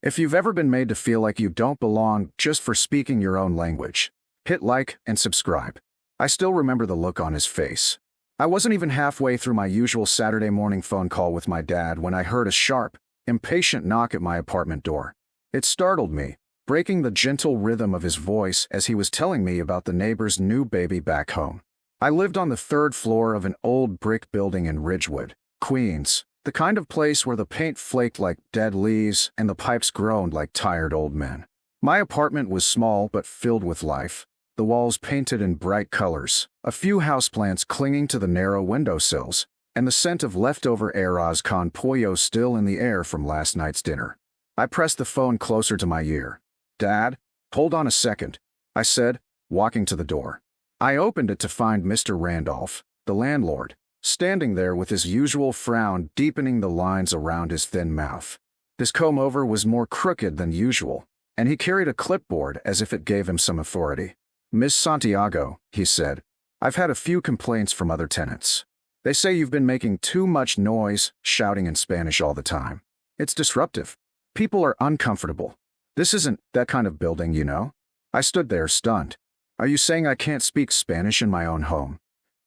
If you've ever been made to feel like you don't belong just for speaking your own language, hit like and subscribe. I still remember the look on his face. I wasn't even halfway through my usual Saturday morning phone call with my dad when I heard a sharp, impatient knock at my apartment door. It startled me, breaking the gentle rhythm of his voice as he was telling me about the neighbor's new baby back home. I lived on the third floor of an old brick building in Ridgewood, Queens, the kind of place where the paint flaked like dead leaves and the pipes groaned like tired old men. My apartment was small but filled with life, the walls painted in bright colors, a few houseplants clinging to the narrow windowsills, and the scent of leftover arroz con pollo still in the air from last night's dinner. I pressed the phone closer to my ear. "Dad, hold on a second," I said, walking to the door. I opened it to find Mr. Randolph, the landlord, standing there with his usual frown deepening the lines around his thin mouth. His comb-over was more crooked than usual, and he carried a clipboard as if it gave him some authority. "Miss Santiago," he said, "I've had a few complaints from other tenants. They say you've been making too much noise, shouting in Spanish all the time. It's disruptive. People are uncomfortable. This isn't that kind of building, you know." I stood there stunned. "Are you saying I can't speak Spanish in my own home?"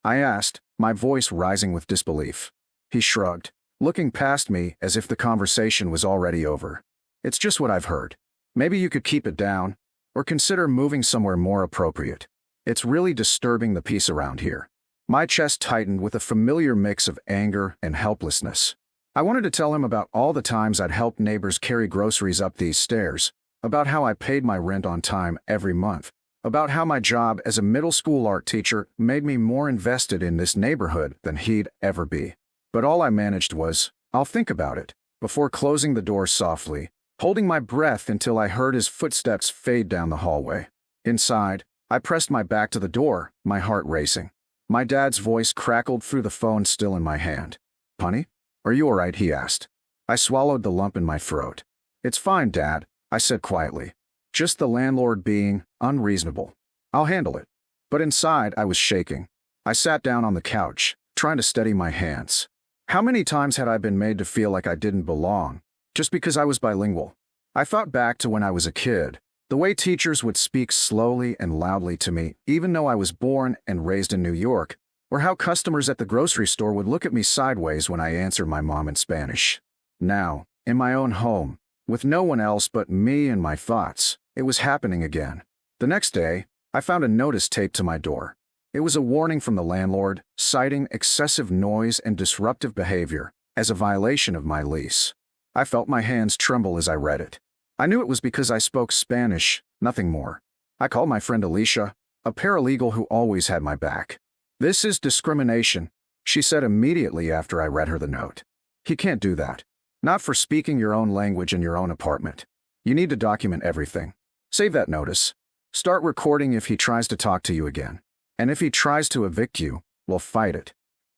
I asked, my voice rising with disbelief. He shrugged, looking past me as if the conversation was already over. "It's just what I've heard. Maybe you could keep it down, or consider moving somewhere more appropriate. It's really disturbing the peace around here." My chest tightened with a familiar mix of anger and helplessness. I wanted to tell him about all the times I'd helped neighbors carry groceries up these stairs, about how I paid my rent on time every month, about how my job as a middle school art teacher made me more invested in this neighborhood than he'd ever be. But all I managed was, "I'll think about it," before closing the door softly, holding my breath until I heard his footsteps fade down the hallway. Inside, I pressed my back to the door, my heart racing. My dad's voice crackled through the phone still in my hand. "Honey, are you all right?" he asked. I swallowed the lump in my throat. "It's fine, Dad," I said quietly. "Just the landlord being unreasonable. I'll handle it." But inside, I was shaking. I sat down on the couch, trying to steady my hands. How many times had I been made to feel like I didn't belong, just because I was bilingual? I thought back to when I was a kid, the way teachers would speak slowly and loudly to me, even though I was born and raised in New York, or how customers at the grocery store would look at me sideways when I answered my mom in Spanish. Now, in my own home, with no one else but me and my thoughts, it was happening again. The next day, I found a notice taped to my door. It was a warning from the landlord, citing excessive noise and disruptive behavior as a violation of my lease. I felt my hands tremble as I read it. I knew it was because I spoke Spanish, nothing more. I called my friend Alicia, a paralegal who always had my back. "This is discrimination," she said immediately after I read her the note. "He can't do that. Not for speaking your own language in your own apartment. You need to document everything. Save that notice. Start recording if he tries to talk to you again. And if he tries to evict you, we'll fight it."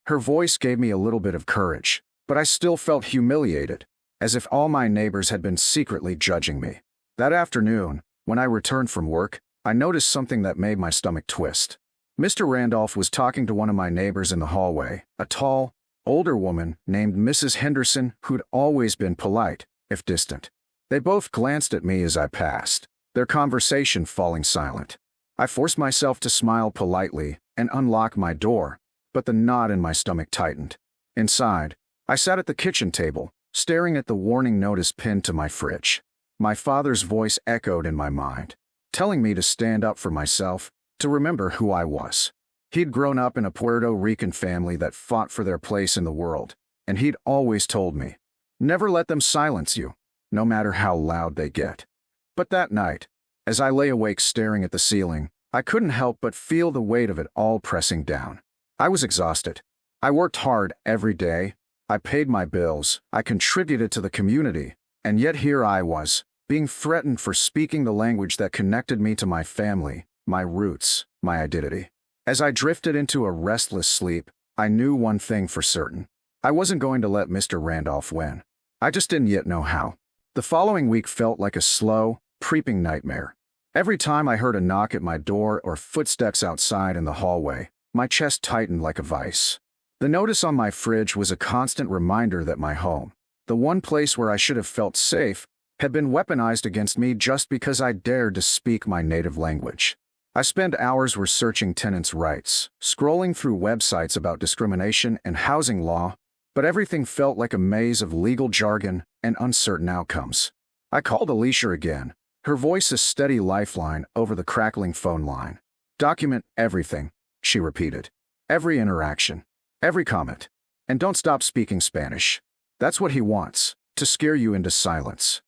Her voice gave me a little bit of courage, but I still felt humiliated, as if all my neighbors had been secretly judging me. That afternoon, when I returned from work, I noticed something that made my stomach twist. Mr. Randolph was talking to one of my neighbors in the hallway, a tall, older woman named Mrs. Henderson who'd always been polite, if distant. They both glanced at me as I passed, their conversation falling silent. I forced myself to smile politely and unlock my door, but the knot in my stomach tightened. Inside, I sat at the kitchen table, staring at the warning notice pinned to my fridge. My father's voice echoed in my mind, telling me to stand up for myself, to remember who I was. He'd grown up in a Puerto Rican family that fought for their place in the world, and he'd always told me, "Never let them silence you, no matter how loud they get." But that night, as I lay awake staring at the ceiling, I couldn't help but feel the weight of it all pressing down. I was exhausted. I worked hard every day. I paid my bills. I contributed to the community. And yet here I was, being threatened for speaking the language that connected me to my family, my roots, my identity. As I drifted into a restless sleep, I knew one thing for certain. I wasn't going to let Mr. Randolph win. I just didn't yet know how. The following week felt like a slow, creeping nightmare. Every time I heard a knock at my door or footsteps outside in the hallway, my chest tightened like a vice. The notice on my fridge was a constant reminder that my home, the one place where I should have felt safe, had been weaponized against me just because I dared to speak my native language. I spent hours researching tenants' rights, scrolling through websites about discrimination and housing law, but everything felt like a maze of legal jargon and uncertain outcomes. I called Alicia again, her voice a steady lifeline over the crackling phone line. "Document everything," she repeated. "Every interaction, every comment. And don't stop speaking Spanish. That's what he wants, to scare you into silence."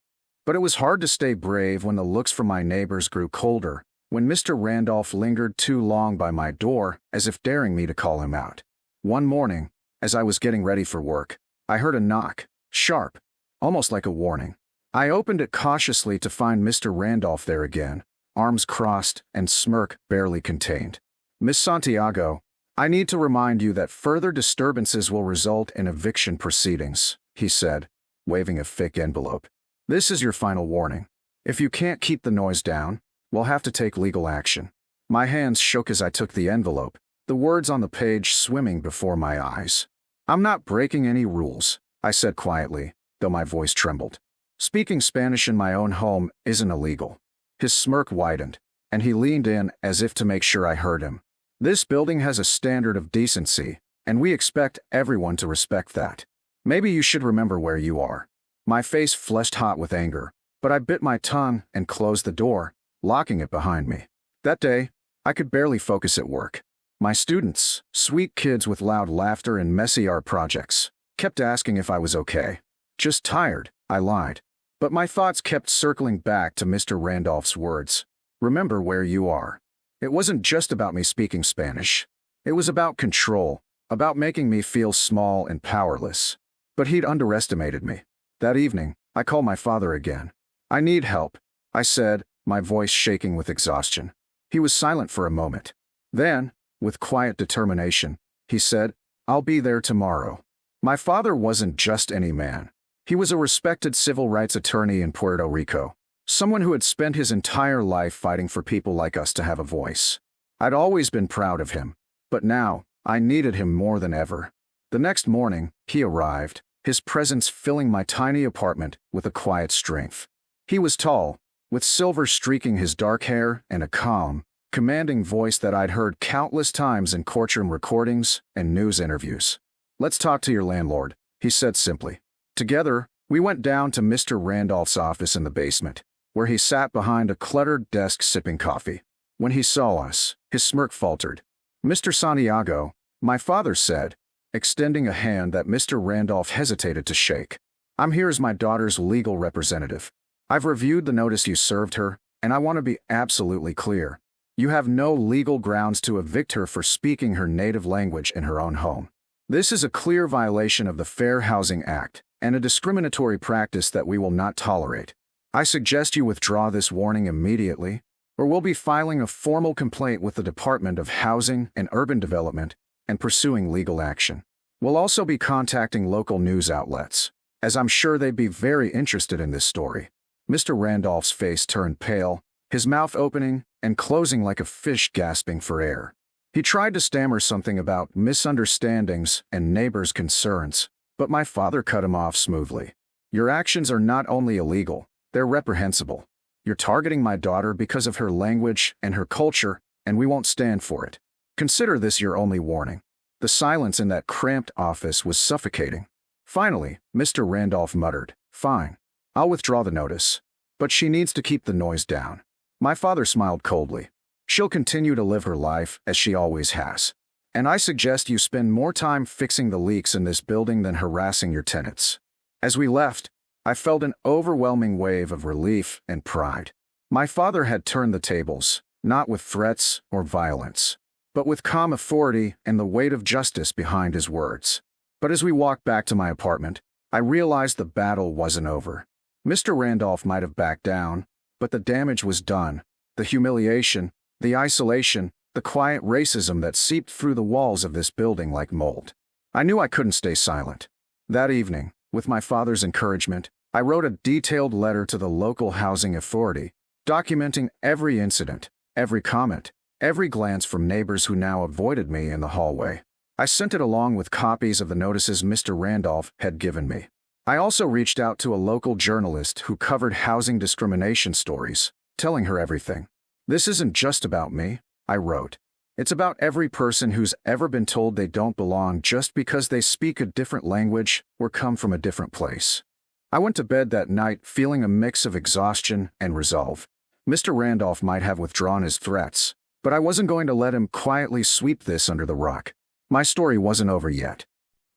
But it was hard to stay brave when the looks from my neighbors grew colder, when Mr. Randolph lingered too long by my door, as if daring me to call him out. One morning, as I was getting ready for work, I heard a knock, sharp, almost like a warning. I opened it cautiously to find Mr. Randolph there again, arms crossed and smirk barely contained. "Miss Santiago, I need to remind you that further disturbances will result in eviction proceedings," he said, waving a thick envelope. "This is your final warning. If you can't keep the noise down, we'll have to take legal action." My hands shook as I took the envelope, the words on the page swimming before my eyes. "I'm not breaking any rules," I said quietly, though my voice trembled. "Speaking Spanish in my own home isn't illegal." His smirk widened, and he leaned in as if to make sure I heard him. "This building has a standard of decency, and we expect everyone to respect that. Maybe you should remember where you are." My face flushed hot with anger, but I bit my tongue and closed the door, locking it behind me. That day, I could barely focus at work. My students, sweet kids with loud laughter and messy art projects, kept asking if I was okay. "Just tired," I lied. But my thoughts kept circling back to Mr. Randolph's words. "Remember where you are." It wasn't just about me speaking Spanish. It was about control, about making me feel small and powerless. But he'd underestimated me. That evening, I called my father again. "I need help," I said, my voice shaking with exhaustion. He was silent for a moment. Then, with quiet determination, he said, "I'll be there tomorrow." My father wasn't just any man. He was a respected civil rights attorney in Puerto Rico, someone who had spent his entire life fighting for people like us to have a voice. I'd always been proud of him, but now I needed him more than ever. The next morning, he arrived, his presence filling my tiny apartment with a quiet strength. He was tall, with silver streaking his dark hair and a calm, commanding voice that I'd heard countless times in courtroom recordings and news interviews. "Let's talk to your landlord," he said simply. Together, we went down to Mr. Randolph's office in the basement, where he sat behind a cluttered desk sipping coffee. When he saw us, his smirk faltered. "Mr. Santiago," my father said, extending a hand that Mr. Randolph hesitated to shake. "I'm here as my daughter's legal representative. I've reviewed the notice you served her, and I want to be absolutely clear. You have no legal grounds to evict her for speaking her native language in her own home. This is a clear violation of the Fair Housing Act, and a discriminatory practice that we will not tolerate. I suggest you withdraw this warning immediately, or we'll be filing a formal complaint with the Department of Housing and Urban Development and pursuing legal action. We'll also be contacting local news outlets, as I'm sure they'd be very interested in this story." Mr. Randolph's face turned pale, his mouth opening and closing like a fish gasping for air. He tried to stammer something about misunderstandings and neighbors' concerns, but my father cut him off smoothly. "Your actions are not only illegal, they're reprehensible. You're targeting my daughter because of her language and her culture, and we won't stand for it. Consider this your only warning." The silence in that cramped office was suffocating. Finally, Mr. Randolph muttered, "Fine. I'll withdraw the notice. But she needs to keep the noise down." My father smiled coldly. "She'll continue to live her life as she always has. And I suggest you spend more time fixing the leaks in this building than harassing your tenants." As we left, I felt an overwhelming wave of relief and pride. My father had turned the tables, not with threats or violence, but with calm authority and the weight of justice behind his words. But as we walked back to my apartment, I realized the battle wasn't over. Mr. Randolph might have backed down, but the damage was done. The humiliation, the isolation, the quiet racism that seeped through the walls of this building like mold. I knew I couldn't stay silent. That evening, with my father's encouragement, I wrote a detailed letter to the local housing authority, documenting every incident, every comment, every glance from neighbors who now avoided me in the hallway. I sent it along with copies of the notices Mr. Randolph had given me. I also reached out to a local journalist who covered housing discrimination stories, telling her everything. "This isn't just about me," I wrote. "It's about every person who's ever been told they don't belong just because they speak a different language or come from a different place." I went to bed that night feeling a mix of exhaustion and resolve. Mr. Randolph might have withdrawn his threats, but I wasn't going to let him quietly sweep this under the rug. My story wasn't over yet.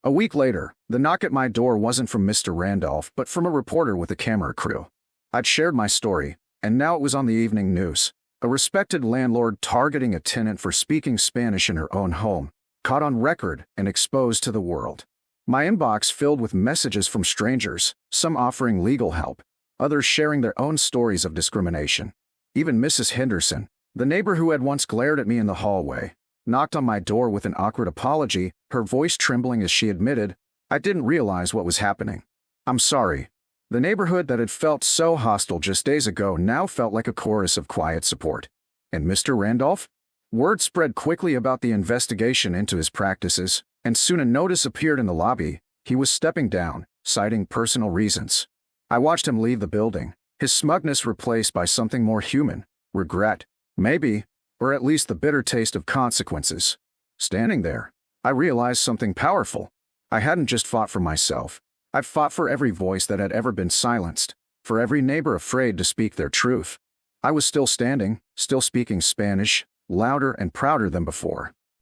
A week later, the knock at my door wasn't from Mr. Randolph, but from a reporter with a camera crew. I'd shared my story, and now it was on the evening news. A respected landlord targeting a tenant for speaking Spanish in her own home, caught on record and exposed to the world. My inbox filled with messages from strangers, some offering legal help, others sharing their own stories of discrimination. Even Mrs. Henderson, the neighbor who had once glared at me in the hallway, knocked on my door with an awkward apology, her voice trembling as she admitted, "I didn't realize what was happening. I'm sorry." The neighborhood that had felt so hostile just days ago now felt like a chorus of quiet support. And Mr. Randolph? Word spread quickly about the investigation into his practices, and soon a notice appeared in the lobby. He was stepping down, citing personal reasons. I watched him leave the building, his smugness replaced by something more human, regret, maybe, or at least the bitter taste of consequences. Standing there, I realized something powerful. I hadn't just fought for myself. I'd fought for every voice that had ever been silenced, for every neighbor afraid to speak their truth. I was still standing, still speaking Spanish, louder and prouder than before.